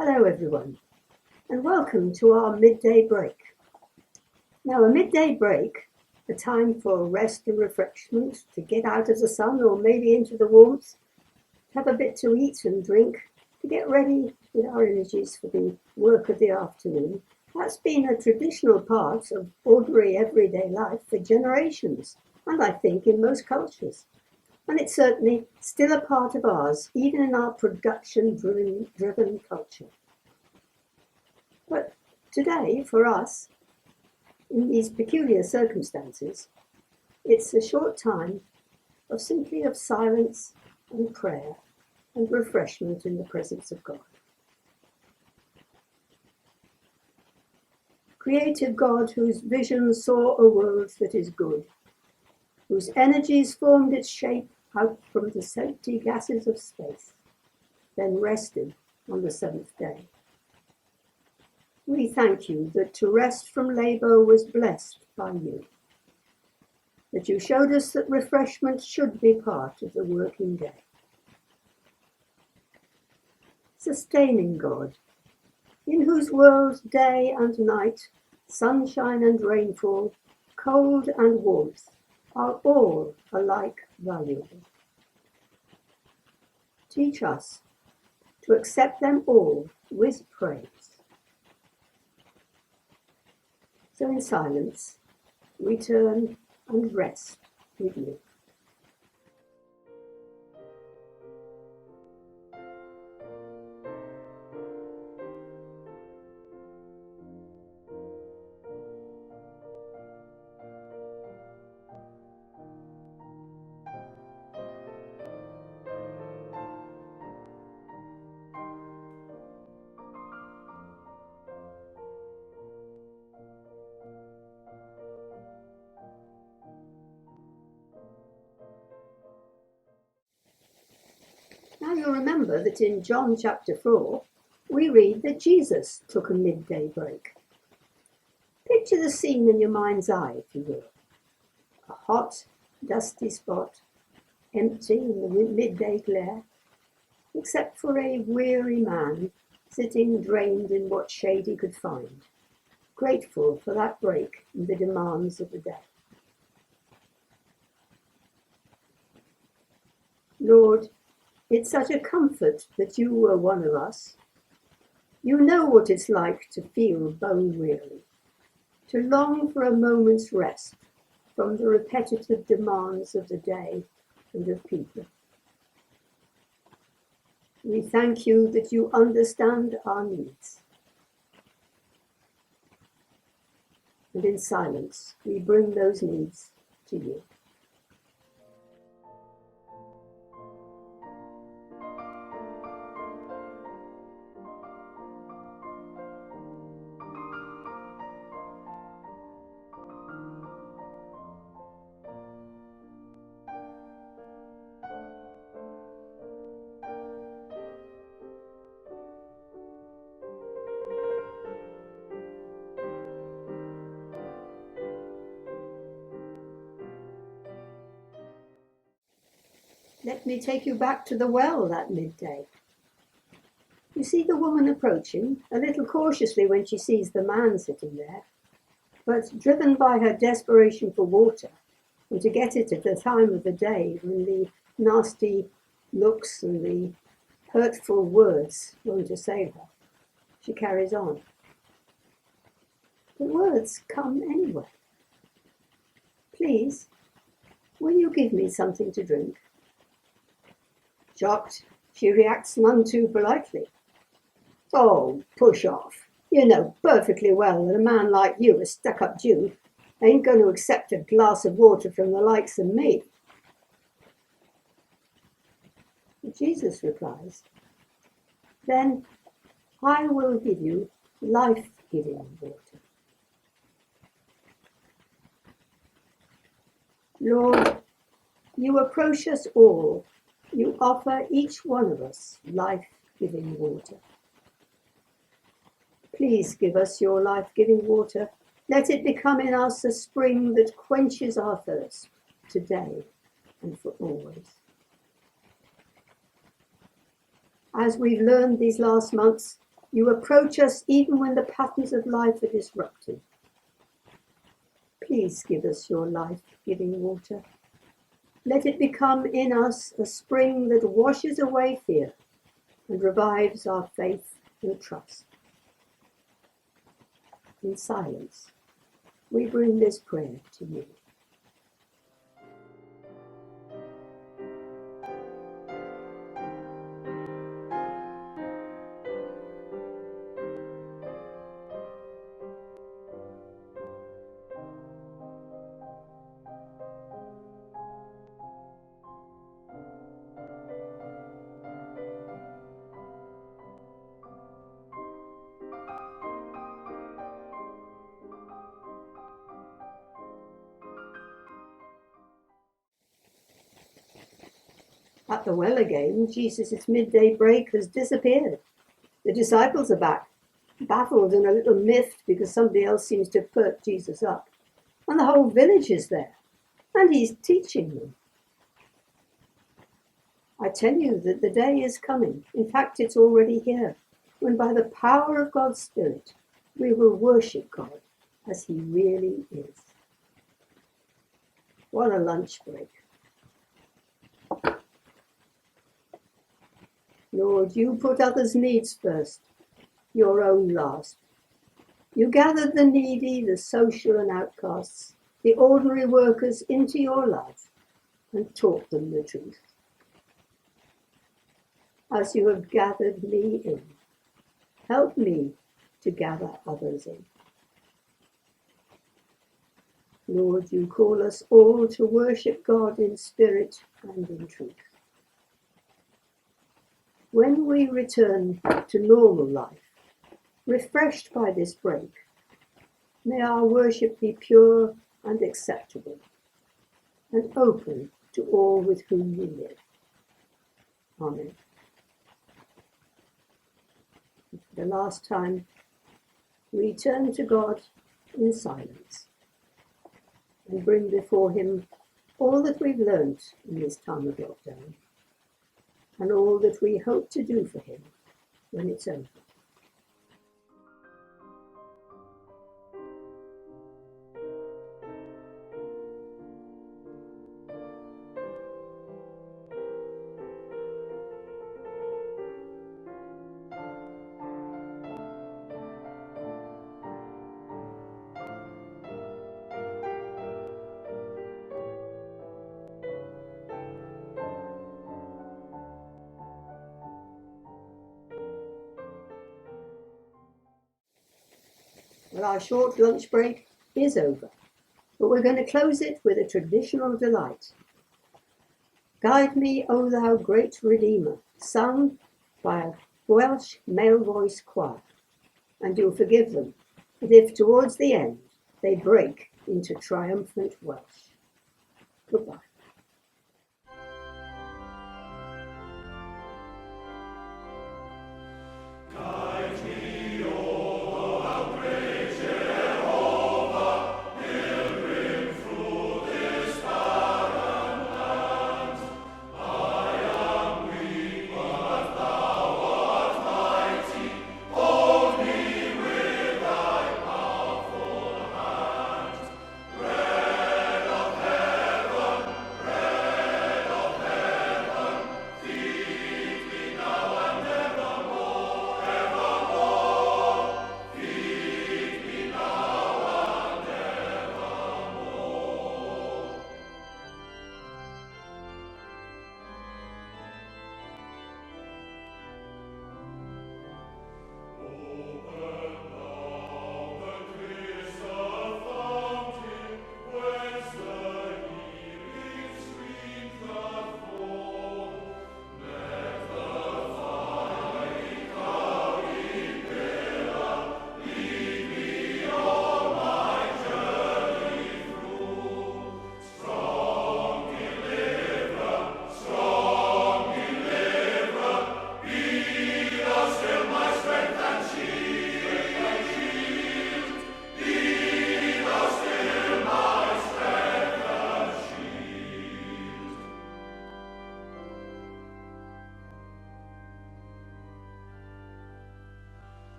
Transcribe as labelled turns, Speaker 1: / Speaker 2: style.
Speaker 1: Hello everyone, and welcome to our midday break. Now a midday break, a time for rest and refreshment, to get out of the sun or maybe into the warmth, have a bit to eat and drink, to get ready with our energies for the work of the afternoon. That's been a traditional part of ordinary everyday life for generations, and I think in most cultures. And it's certainly still a part of ours, even in our production-driven culture. But today, for us, in these peculiar circumstances, it's a short time of simply of silence and prayer and refreshment in the presence of God. Creative God, whose vision saw a world that is good, whose energies formed its shape out from the empty gases of space, then rested on the seventh day. We thank you that to rest from labour was blessed by you, that you showed us that refreshment should be part of the working day. Sustaining God, in whose world day and night, sunshine and rainfall, cold and warmth, are all alike valuable. Teach us to accept them all with praise. So in silence, we turn and rest with you. Now you'll remember that in John chapter 4, we read that Jesus took a midday break. Picture the scene in your mind's eye, if you will. A hot, dusty spot, empty in the midday glare, except for a weary man sitting drained in what shade he could find, grateful for that break in the demands of the day. Lord, it's such a comfort that you were one of us. You know what it's like to feel bone weary, to long for a moment's rest from the repetitive demands of the day and of people. We thank you that you understand our needs. And in silence, we bring those needs to you. Let me take you back to the well that midday. You see the woman approaching, a little cautiously when she sees the man sitting there, but driven by her desperation for water, and to get it at the time of the day when the nasty looks and the hurtful words won't assail her, she carries on. The words come anyway. Please, will you give me something to drink? Shocked, she reacts none too politely. Oh, push off. You know perfectly well that a man like you, a stuck-up Jew, ain't going to accept a glass of water from the likes of me. Jesus replies, then I will give you life-giving water. Lord, you approach us all. You offer each one of us life-giving water. Please give us your life-giving water. Let it become in us a spring that quenches our thirst today and for always. As we've learned these last months, You approach us even when the patterns of life are disrupted. Please give us your life-giving water. Let it become in us a spring that washes away fear and revives our faith and trust. In silence, we bring this prayer to you. At the well again, Jesus' midday break has disappeared. The disciples are back, baffled and a little miffed because somebody else seems to have perked Jesus up. And the whole village is there, and he's teaching them. I tell you that the day is coming, in fact it's already here, when by the power of God's Spirit, we will worship God as he really is. What a lunch break. Lord, you put others' needs first, your own last. You gathered the needy, the social and outcasts, the ordinary workers into your life and taught them the truth. As you have gathered me in, help me to gather others in. Lord, you call us all to worship God in spirit and in truth. When we return to normal life, refreshed by this break, may our worship be pure and acceptable and open to all with whom we live. Amen. For the last time, we turn to God in silence and bring before him all that we've learnt in this time of lockdown and all that we hope to do for him when it's over. Well, our short lunch break is over, but we're going to close it with a traditional delight. Guide Me, O Thou Great Redeemer, sung by a Welsh male voice choir, and you'll forgive them, but if towards the end they break into triumphant Welsh. Goodbye.